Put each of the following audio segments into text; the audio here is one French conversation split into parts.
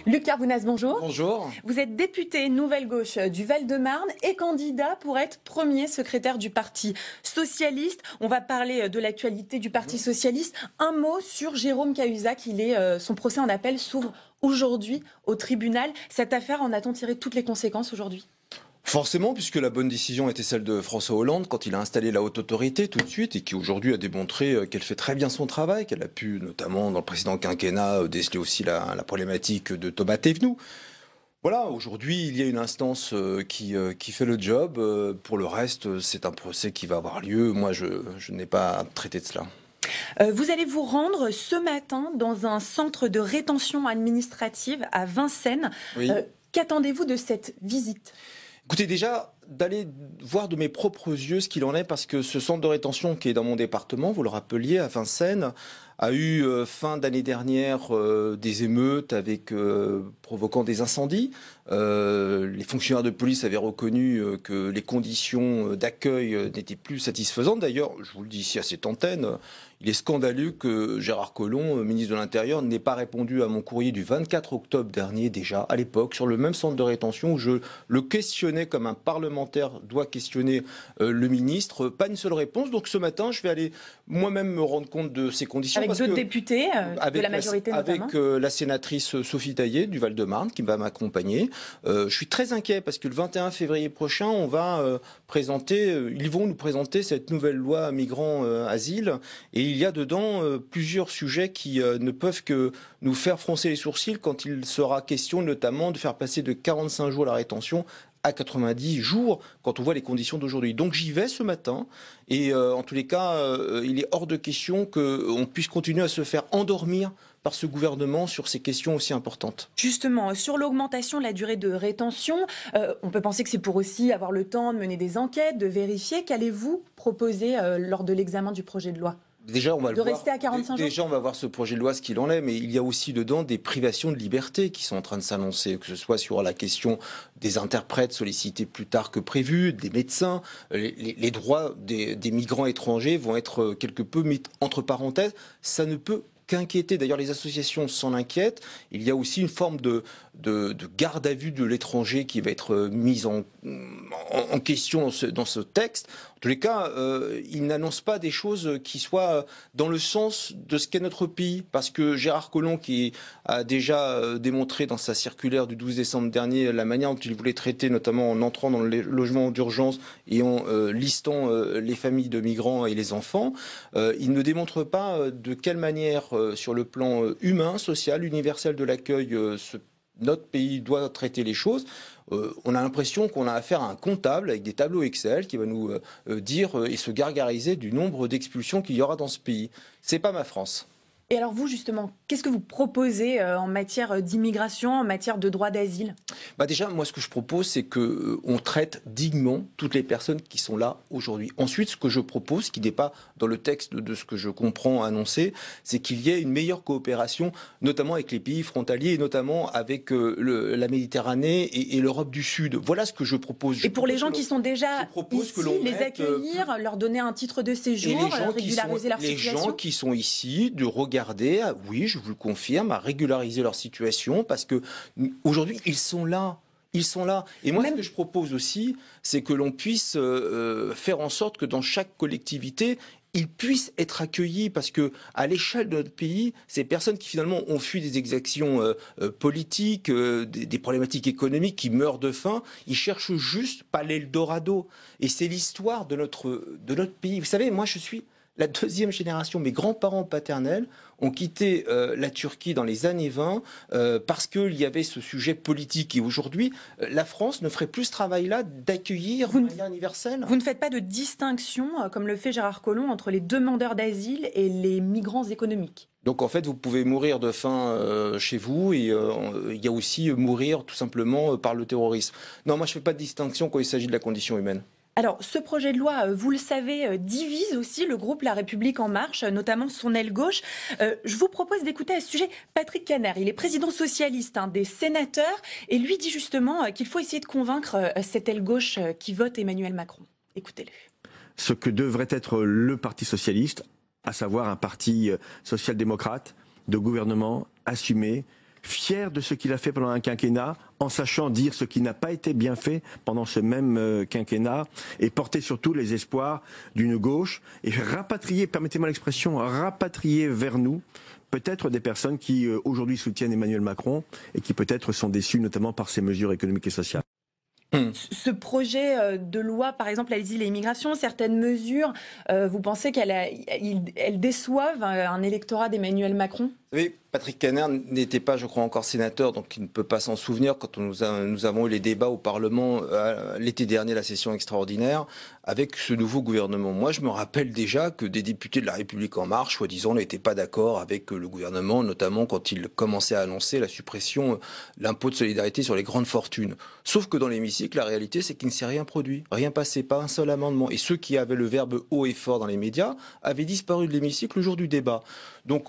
Luc Carbounaz, bonjour. Bonjour. Vous êtes député Nouvelle Gauche du Val-de-Marne et candidat pour être premier secrétaire du Parti Socialiste. On va parler de l'actualité du Parti Socialiste. Un mot sur Jérôme Cahuzac. Son procès en appel s'ouvre aujourd'hui au tribunal. Cette affaire, en a-t-on tiré toutes les conséquences aujourd'hui ? Forcément, puisque la bonne décision était celle de François Hollande quand il a installé la haute autorité tout de suite et qui aujourd'hui a démontré qu'elle fait très bien son travail, qu'elle a pu notamment dans le précédent quinquennat déceler aussi la problématique de Thomas Thévenoud. Voilà, aujourd'hui il y a une instance qui fait le job. Pour le reste, c'est un procès qui va avoir lieu. Moi, je n'ai pas à traiter de cela. Vous allez vous rendre ce matin dans un centre de rétention administrative à Vincennes. Oui. Qu'attendez-vous de cette visite ? Écoutez, déjà, d'aller voir de mes propres yeux ce qu'il en est, parce que ce centre de rétention qui est dans mon département, vous le rappeliez, à Vincennes, a eu fin d'année dernière des émeutes provoquant des incendies. Les fonctionnaires de police avaient reconnu que les conditions d'accueil n'étaient plus satisfaisantes. D'ailleurs, je vous le dis ici à cette antenne, il est scandaleux que Gérard Collomb, ministre de l'Intérieur, n'ait pas répondu à mon courrier du 24 octobre dernier déjà, à l'époque, sur le même centre de rétention où je le questionnais comme un parlementaire doit questionner le ministre. Pas une seule réponse. Donc ce matin, je vais aller moi-même me rendre compte de ces conditions. Avec d'autres députés de la majorité notamment. Avec la sénatrice Sophie Taillé du Val-de-Marne qui va m'accompagner. Je suis très inquiet parce que le 21 février prochain, ils vont nous présenter cette nouvelle loi migrants-asile. Et il y a dedans plusieurs sujets qui ne peuvent que nous faire froncer les sourcils quand il sera question notamment de faire passer de 45 jours la rétention à 90 jours quand on voit les conditions d'aujourd'hui. Donc j'y vais ce matin et en tous les cas, il est hors de question qu'on puisse continuer à se faire endormir par ce gouvernement sur ces questions aussi importantes. Justement, sur l'augmentation de la durée de rétention, on peut penser que c'est pour aussi avoir le temps de mener des enquêtes, de vérifier. Qu'allez-vous proposer lors de l'examen du projet de loi ? Déjà, on va rester à 45 jours. Déjà, on va voir ce projet de loi, ce qu'il en est, mais il y a aussi dedans des privations de liberté qui sont en train de s'annoncer, que ce soit sur la question des interprètes sollicités plus tard que prévu, des médecins. Les droits des migrants étrangers vont être quelque peu mis entre parenthèses. Ça ne peut qu'inquiéter. D'ailleurs, les associations s'en inquiètent. Il y a aussi une forme de garde à vue de l'étranger qui va être mise en question dans ce texte. En tous les cas, il n'annonce pas des choses qui soient dans le sens de ce qu'est notre pays. Parce que Gérard Collomb, qui a déjà démontré dans sa circulaire du 12 décembre dernier la manière dont il voulait traiter, notamment en entrant dans le logement d'urgence et en listant les familles de migrants et les enfants, il ne démontre pas de quelle manière, sur le plan humain, social, universel de l'accueil, notre pays doit traiter les choses. On a l'impression qu'on a affaire à un comptable avec des tableaux Excel qui va nous dire et se gargariser du nombre d'expulsions qu'il y aura dans ce pays. C'est pas ma France. Et alors vous, justement, qu'est-ce que vous proposez en matière d'immigration, en matière de droit d'asile ? Déjà, moi, ce que je propose, c'est qu'on traite dignement toutes les personnes qui sont là aujourd'hui. Ensuite, ce que je propose, qui n'est pas dans le texte de ce que je comprends annoncé, c'est qu'il y ait une meilleure coopération, notamment avec les pays frontaliers, et notamment avec la Méditerranée et l'Europe du Sud. Voilà ce que je propose. Et pour les gens qui sont déjà ici, les accueillir, leur donner un titre de séjour, régulariser leur situation ? Les gens qui sont ici, de regarder, oui, je vous le confirme, à régulariser leur situation, parce que aujourd'hui, ils sont là. Ils sont là. Et moi, ce que je propose aussi, c'est que l'on puisse faire en sorte que dans chaque collectivité, ils puissent être accueillis, parce que à l'échelle de notre pays, ces personnes qui finalement ont fui des exactions politiques, des problématiques économiques, qui meurent de faim, ils cherchent juste pas l'Eldorado. Et c'est l'histoire de notre pays. Vous savez, moi, je suis la deuxième génération. Mes grands-parents paternels ont quitté la Turquie dans les années 20 parce qu'il y avait ce sujet politique. Et aujourd'hui, la France ne ferait plus ce travail-là d'accueillir de manière universelle. Vous ne faites pas de distinction, comme le fait Gérard Collomb, entre les demandeurs d'asile et les migrants économiques ? Donc en fait, vous pouvez mourir de faim chez vous et il y a aussi mourir tout simplement par le terrorisme. Non, moi je ne fais pas de distinction quand il s'agit de la condition humaine. Alors, ce projet de loi, vous le savez, divise aussi le groupe La République En Marche, notamment son aile gauche. Je vous propose d'écouter à ce sujet Patrick Kanner. Il est président socialiste des sénateurs et lui dit justement qu'il faut essayer de convaincre cette aile gauche qui vote Emmanuel Macron. Écoutez-le. Ce que devrait être le Parti socialiste, à savoir un parti social-démocrate, de gouvernement assumé, fier de ce qu'il a fait pendant un quinquennat, en sachant dire ce qui n'a pas été bien fait pendant ce même quinquennat, et porter surtout les espoirs d'une gauche, et rapatrier, permettez-moi l'expression, rapatrier vers nous peut-être des personnes qui aujourd'hui soutiennent Emmanuel Macron et qui peut-être sont déçues notamment par ses mesures économiques et sociales. Ce projet de loi, par exemple, l'asile et l'immigration, certaines mesures, vous pensez qu'elles déçoivent un électorat d'Emmanuel Macron ? Vous savez, Patrick Kanner n'était pas, je crois, encore sénateur, donc il ne peut pas s'en souvenir quand nous avons eu les débats au Parlement l'été dernier, la session extraordinaire, avec ce nouveau gouvernement. Moi, je me rappelle déjà que des députés de La République En Marche, soi-disant, n'étaient pas d'accord avec le gouvernement, notamment quand il commençait à annoncer la suppression de l'impôt de solidarité sur les grandes fortunes. Sauf que dans l'hémicycle, la réalité, c'est qu'il ne s'est rien produit, rien passé, pas un seul amendement. Et ceux qui avaient le verbe haut et fort dans les médias avaient disparu de l'hémicycle le jour du débat. Donc,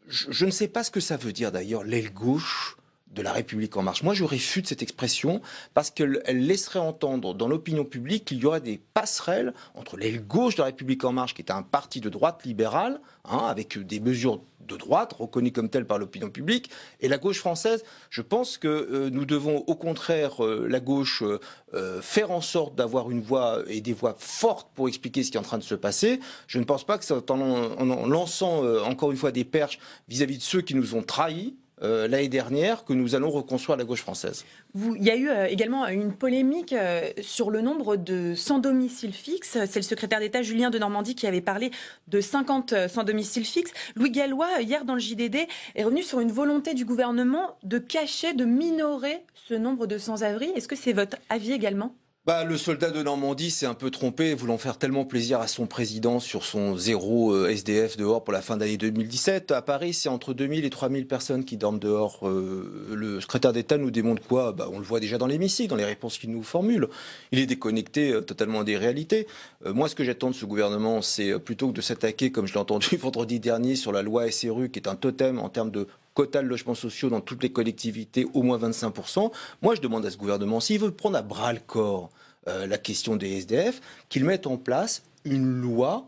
je ne sais pas ce que ça veut dire d'ailleurs, l'aile gauche de La République En Marche. Moi, je réfute cette expression parce qu'elle laisserait entendre dans l'opinion publique qu'il y aurait des passerelles entre l'aile gauche de La République En Marche, qui est un parti de droite libérale, avec des mesures de droite, reconnues comme telles par l'opinion publique, et la gauche française. Je pense que nous devons, au contraire, la gauche, faire en sorte d'avoir une voix et des voix fortes pour expliquer ce qui est en train de se passer. Je ne pense pas que c'est en lançant encore une fois des perches vis-à-vis de ceux qui nous ont trahis l'année dernière que nous allons reconstruire la gauche française. Il y a eu également une polémique sur le nombre de sans domicile fixe. C'est le secrétaire d'État Julien Denormandie qui avait parlé de 50 sans domicile fixe. Louis Gallois, hier dans le JDD, est revenu sur une volonté du gouvernement de cacher, de minorer ce nombre de sans-abri. Est-ce que c'est votre avis également ? Le soldat de Normandie s'est un peu trompé, voulant faire tellement plaisir à son président sur son zéro SDF dehors pour la fin d'année 2017. À Paris, c'est entre 2000 et 3000 personnes qui dorment dehors. Le secrétaire d'État nous démontre quoi ? On le voit déjà dans l'hémicycle, dans les réponses qu'il nous formule. Il est déconnecté totalement des réalités. Moi, ce que j'attends de ce gouvernement, c'est plutôt que de s'attaquer, comme je l'ai entendu vendredi dernier, sur la loi SRU, qui est un totem en termes de quota de logements sociaux dans toutes les collectivités, au moins 25%. Moi, je demande à ce gouvernement, s'il veut prendre à bras-le-corps la question des SDF, qu'il mette en place une loi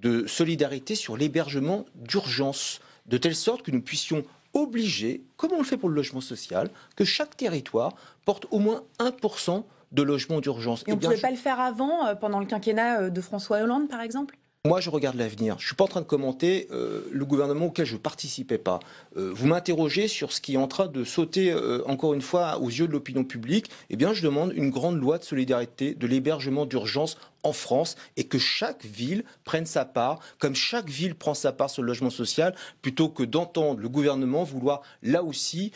de solidarité sur l'hébergement d'urgence, de telle sorte que nous puissions obliger, comme on le fait pour le logement social, que chaque territoire porte au moins 1% de logements d'urgence. Et on ne pouvait pas le faire avant, pendant le quinquennat de François Hollande, par exemple ? Moi, je regarde l'avenir. Je ne suis pas en train de commenter le gouvernement auquel je ne participais pas. Vous m'interrogez sur ce qui est en train de sauter, encore une fois, aux yeux de l'opinion publique. Eh bien, je demande une grande loi de solidarité, de l'hébergement d'urgence en France, et que chaque ville prenne sa part, comme chaque ville prend sa part sur le logement social, plutôt que d'entendre le gouvernement vouloir, là aussi,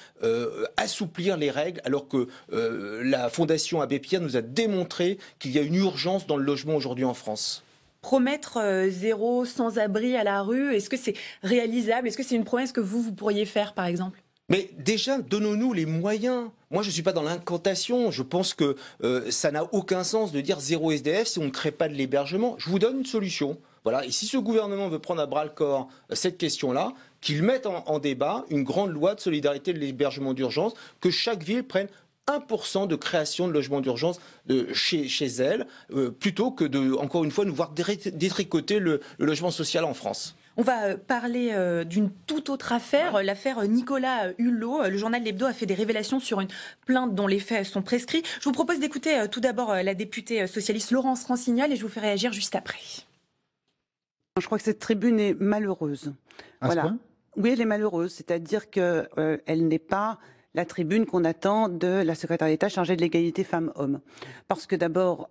assouplir les règles, alors que la Fondation Abbé Pierre nous a démontré qu'il y a une urgence dans le logement aujourd'hui en France. Promettre zéro sans-abri à la rue, est-ce que c'est réalisable ? Est-ce que c'est une promesse que vous pourriez faire, par exemple ? Mais déjà, donnons-nous les moyens. Moi, je ne suis pas dans l'incantation. Je pense que ça n'a aucun sens de dire zéro SDF si on ne crée pas de l'hébergement. Je vous donne une solution. Voilà. Et si ce gouvernement veut prendre à bras-le-corps cette question-là, qu'il mette en débat une grande loi de solidarité de l'hébergement d'urgence, que chaque ville prenne 1% de création de logements d'urgence chez elle, plutôt que de, encore une fois, nous voir détricoter le logement social en France. On va parler d'une toute autre affaire, l'affaire Nicolas Hulot. Le journal L'Hebdo a fait des révélations sur une plainte dont les faits sont prescrits. Je vous propose d'écouter tout d'abord la députée socialiste Laurence Rossignol et je vous ferai réagir juste après. Je crois que cette tribune est malheureuse. Voilà. Oui, elle est malheureuse, c'est-à-dire qu'elle n'est pas la tribune qu'on attend de la secrétaire d'État chargée de l'égalité femmes-hommes. Parce que d'abord,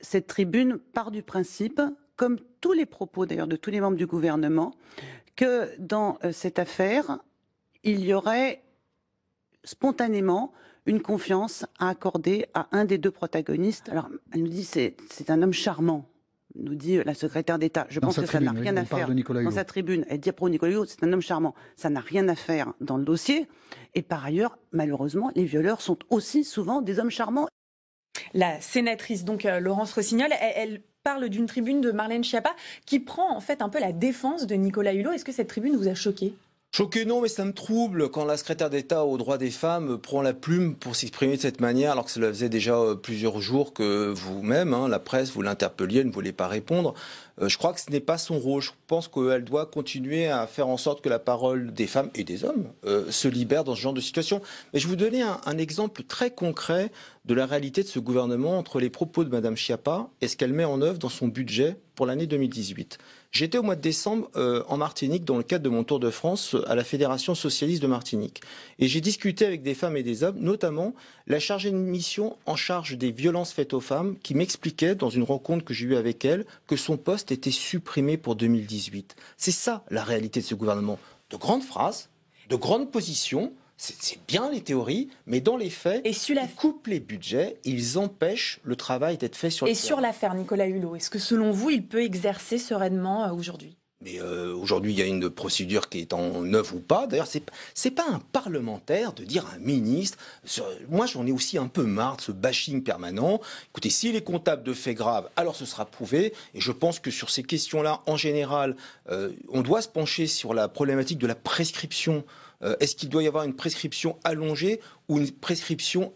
cette tribune part du principe, comme tous les propos d'ailleurs de tous les membres du gouvernement, que dans cette affaire, il y aurait spontanément une confiance à accorder à un des deux protagonistes. Alors, elle nous dit c'est un homme charmant, nous dit la secrétaire d'État. Je pense que ça n'a rien à faire dans sa tribune. Elle dit pour Nicolas Hulot, c'est un homme charmant. Ça n'a rien à faire dans le dossier. Et par ailleurs, malheureusement, les violeurs sont aussi souvent des hommes charmants. La sénatrice, donc Laurence Rossignol, elle parle d'une tribune de Marlène Schiappa qui prend en fait un peu la défense de Nicolas Hulot. Est-ce que cette tribune vous a choqué ? Choqué, non, mais ça me trouble quand la secrétaire d'État aux droits des femmes prend la plume pour s'exprimer de cette manière, alors que cela faisait déjà plusieurs jours que vous-même, la presse, vous l'interpelliez, ne voulez pas répondre. Je crois que ce n'est pas son rôle. Je pense qu'elle doit continuer à faire en sorte que la parole des femmes et des hommes se libère dans ce genre de situation. Mais je vais vous donner un exemple très concret de la réalité de ce gouvernement entre les propos de Mme Schiappa et ce qu'elle met en œuvre dans son budget pour l'année 2018. J'étais au mois de décembre en Martinique dans le cadre de mon tour de France à la Fédération socialiste de Martinique. Et j'ai discuté avec des femmes et des hommes, notamment la chargée de mission en charge des violences faites aux femmes, qui m'expliquait dans une rencontre que j'ai eue avec elle que son poste était supprimé pour 2018. C'est ça la réalité de ce gouvernement. De grandes phrases, de grandes positions. C'est bien les théories, mais dans les faits, ils coupent les budgets, ils empêchent le travail d'être fait sur le terrain. Et sur l'affaire Nicolas Hulot, est-ce que selon vous, il peut exercer sereinement aujourd'hui ? Mais aujourd'hui, il y a une procédure qui est en œuvre ou pas. D'ailleurs, c'est pas un parlementaire de dire à un ministre. Moi, j'en ai aussi un peu marre de ce bashing permanent. Écoutez, s'il est comptable de faits graves, alors ce sera prouvé. Et je pense que sur ces questions-là, en général, on doit se pencher sur la problématique de la prescription. Est-ce qu'il doit y avoir une prescription allongée ou une prescription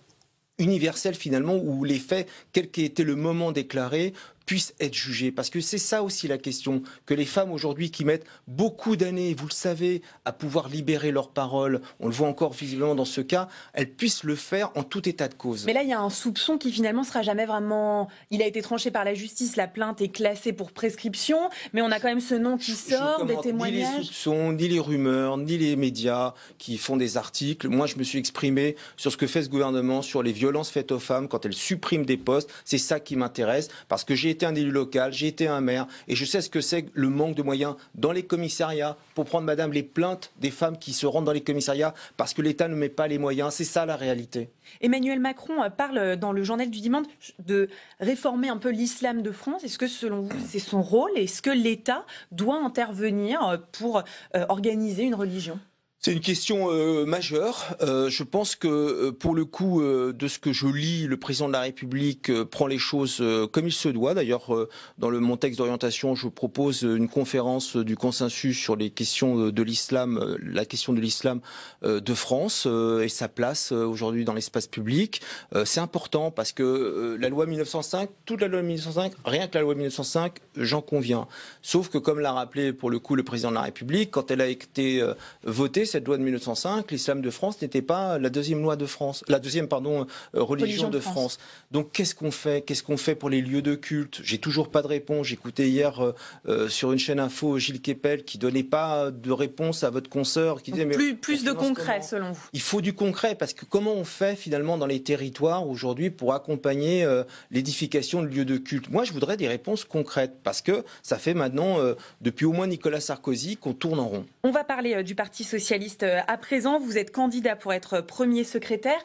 universelle finalement, où les faits, quel qu'ait été le moment déclaré, puissent être jugés. Parce que c'est ça aussi la question, que les femmes aujourd'hui qui mettent beaucoup d'années, vous le savez, à pouvoir libérer leur parole, on le voit encore visiblement dans ce cas, elles puissent le faire en tout état de cause. Mais là, il y a un soupçon qui finalement sera jamais vraiment... Il a été tranché par la justice, la plainte est classée pour prescription, mais on a quand même ce nom qui sort, des témoignages. Ni les soupçons, ni les rumeurs, ni les médias qui font des articles. Moi, je me suis exprimé sur ce que fait ce gouvernement, sur les violences faites aux femmes, quand elles suppriment des postes. C'est ça qui m'intéresse, parce que j'ai été un élu local, j'ai été un maire, et je sais ce que c'est le manque de moyens dans les commissariats, pour prendre, madame, les plaintes des femmes qui se rendent dans les commissariats, parce que l'État ne met pas les moyens. C'est ça la réalité. Emmanuel Macron parle dans le journal du dimanche de réformer un peu l'islam de France. Est-ce que selon vous, c'est son rôle? Est-ce que l'État doit intervenir pour organiser une religion? C'est une question majeure. Je pense que pour le coup, de ce que je lis, le président de la République prend les choses comme il se doit. D'ailleurs, dans mon texte d'orientation, je propose une conférence du consensus sur les questions de l'islam, la question de l'islam de France et sa place aujourd'hui dans l'espace public. C'est important parce que la loi 1905, toute la loi 1905, rien que la loi 1905, j'en conviens. Sauf que, comme l'a rappelé pour le coup le président de la République, quand elle a été votée, cette loi de 1905, l'islam de France n'était pas la deuxième loi de France, la deuxième religion de France. Donc qu'est-ce qu'on fait? Qu'est-ce qu'on fait pour les lieux de culte? J'ai toujours pas de réponse. J'écoutais hier sur une chaîne info Gilles Kepel qui donnait pas de réponse à votre consoeur, qui disait plus de concret selon vous. Il faut du concret parce que comment on fait finalement dans les territoires aujourd'hui pour accompagner l'édification de lieux de culte? Moi, je voudrais des réponses concrètes parce que ça fait maintenant depuis au moins Nicolas Sarkozy qu'on tourne en rond. On va parler du Parti socialiste à présent. Vous êtes candidat pour être premier secrétaire.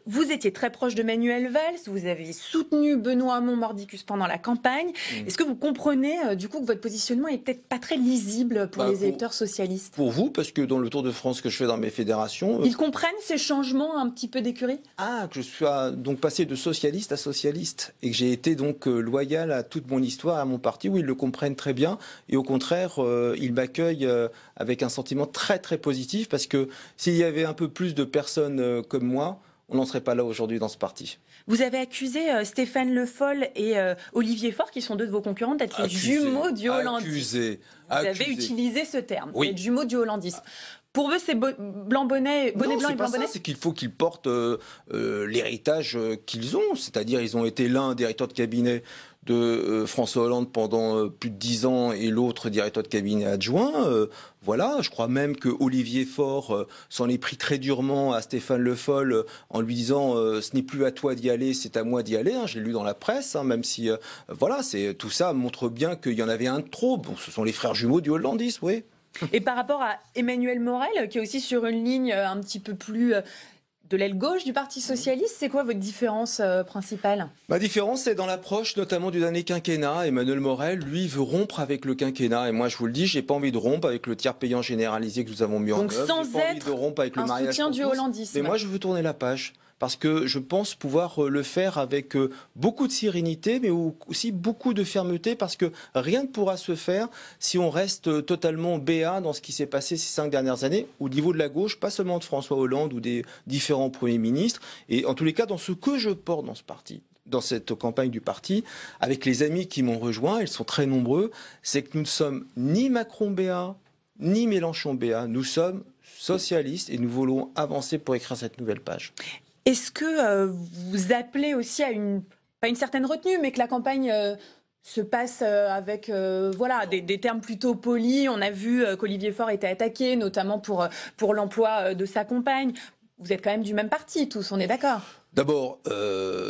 Vous étiez très proche de Manuel Valls. Vous avez soutenu Benoît Hamon-Mordicus pendant la campagne. Est-ce que vous comprenez du coup que votre positionnement est peut-être pas très lisible pour les électeurs socialistes? Pour vous, parce que dans le Tour de France que je fais dans mes fédérations... Ils comprennent ces changements un petit peu d'écurie? Ah, que je sois donc passé de socialiste à socialiste et que j'ai été donc loyal à toute mon histoire, à mon parti, où ils le comprennent très bien. Et au contraire, ils m'accueillent avec un sentiment très très positif parce que s'il y avait un peu plus de personnes comme moi, on n'en serait pas là aujourd'hui dans ce parti. Vous avez accusé Stéphane Le Foll et Olivier Faure, qui sont deux de vos concurrents, d'être les jumeaux du hollandisme. Vous avez utilisé ce terme, oui. Les jumeaux du hollandisme. Pour eux, c'est bonnet blanc et blanc bonnet. C'est qu'il faut qu'ils portent l'héritage qu'ils ont, c'est-à-dire ils ont été l'un directeur de cabinet de François Hollande pendant plus de 10 ans et l'autre directeur de cabinet adjoint. Voilà, je crois même que Olivier Faure s'en est pris très durement à Stéphane Le Foll en lui disant ce n'est plus à toi d'y aller, c'est à moi d'y aller. Je l'ai lu dans la presse, même si voilà, tout ça montre bien qu'il y en avait un de trop. Bon, ce sont les frères jumeaux du hollandisme, oui. Et par rapport à Emmanuel Morel, qui est aussi sur une ligne un petit peu plus de l'aile gauche du Parti socialiste, c'est quoi votre différence principale? Ma différence, c'est dans l'approche notamment du dernier quinquennat. Emmanuel Morel, lui, veut rompre avec le quinquennat. Et moi, je vous le dis, j'ai pas envie de rompre avec le tiers payant généralisé que nous avons mis en œuvre. Donc sans être un soutien du hollandisme. Mais moi, je veux tourner la page. parce que je pense pouvoir le faire avec beaucoup de sérénité, mais aussi beaucoup de fermeté, parce que rien ne pourra se faire si on reste totalement béat dans ce qui s'est passé ces 5 dernières années, au niveau de la gauche, pas seulement de François Hollande ou des différents premiers ministres, et en tous les cas dans ce que je porte dans ce parti, dans cette campagne du parti, avec les amis qui m'ont rejoint, ils sont très nombreux, c'est que nous ne sommes ni Macron béat, ni Mélenchon béat, nous sommes socialistes et nous voulons avancer pour écrire cette nouvelle page. Est-ce que vous appelez aussi à pas une certaine retenue, mais que la campagne se passe avec voilà, des termes plutôt polis? On a vu qu'Olivier Faure était attaqué, notamment pour l'emploi de sa compagne. Vous êtes quand même du même parti, tous, on est d'accord? D'abord,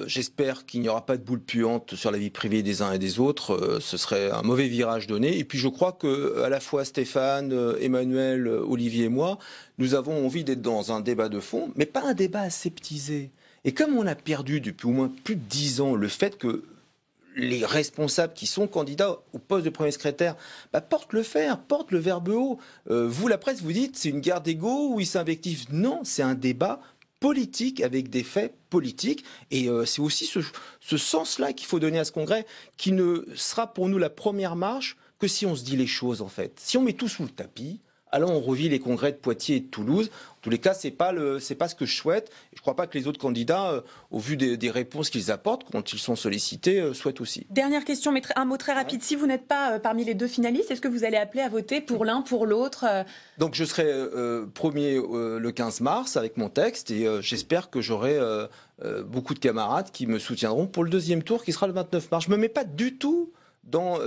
j'espère qu'il n'y aura pas de boule puante sur la vie privée des uns et des autres. Ce serait un mauvais virage donné. Et puis je crois que à la fois Stéphane, Emmanuel, Olivier et moi, nous avons envie d'être dans un débat de fond, mais pas un débat aseptisé. Et comme on a perdu depuis au moins plus de 10 ans le fait que les responsables qui sont candidats au poste de premier secrétaire portent le fer, portent le verbe haut. Vous, la presse, vous dites c'est une guerre d'ego ou ils s'invectivent. Non, c'est un débat politique avec des faits politiques. Et c'est aussi ce sens-là qu'il faut donner à ce congrès, qui ne sera pour nous la première marche que si on se dit les choses, en fait. Si on met tout sous le tapis, alors on revit les congrès de Poitiers et de Toulouse. En tous les cas, c'est pas ce que je souhaite. Je ne crois pas que les autres candidats, au vu des réponses qu'ils apportent quand ils sont sollicités, souhaitent aussi. Dernière question, mais un mot très rapide. Si vous n'êtes pas parmi les 2 finalistes, est-ce que vous allez appeler à voter pour l'un, pour l'autre? Donc je serai premier le 15 mars avec mon texte et j'espère que j'aurai beaucoup de camarades qui me soutiendront pour le 2e tour qui sera le 29 mars. Je ne me mets pas du tout dans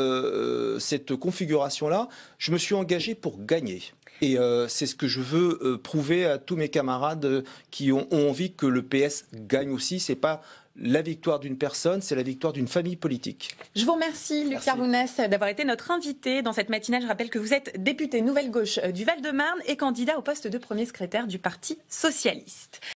cette configuration-là. Je me suis engagé pour gagner. Et c'est ce que je veux prouver à tous mes camarades qui ont envie que le PS gagne aussi. C'est pas la victoire d'une personne, c'est la victoire d'une famille politique. Je vous remercie, Luc Carbounès, d'avoir été notre invité dans cette matinale. Je rappelle que vous êtes député Nouvelle Gauche du Val-de-Marne et candidat au poste de premier secrétaire du Parti socialiste.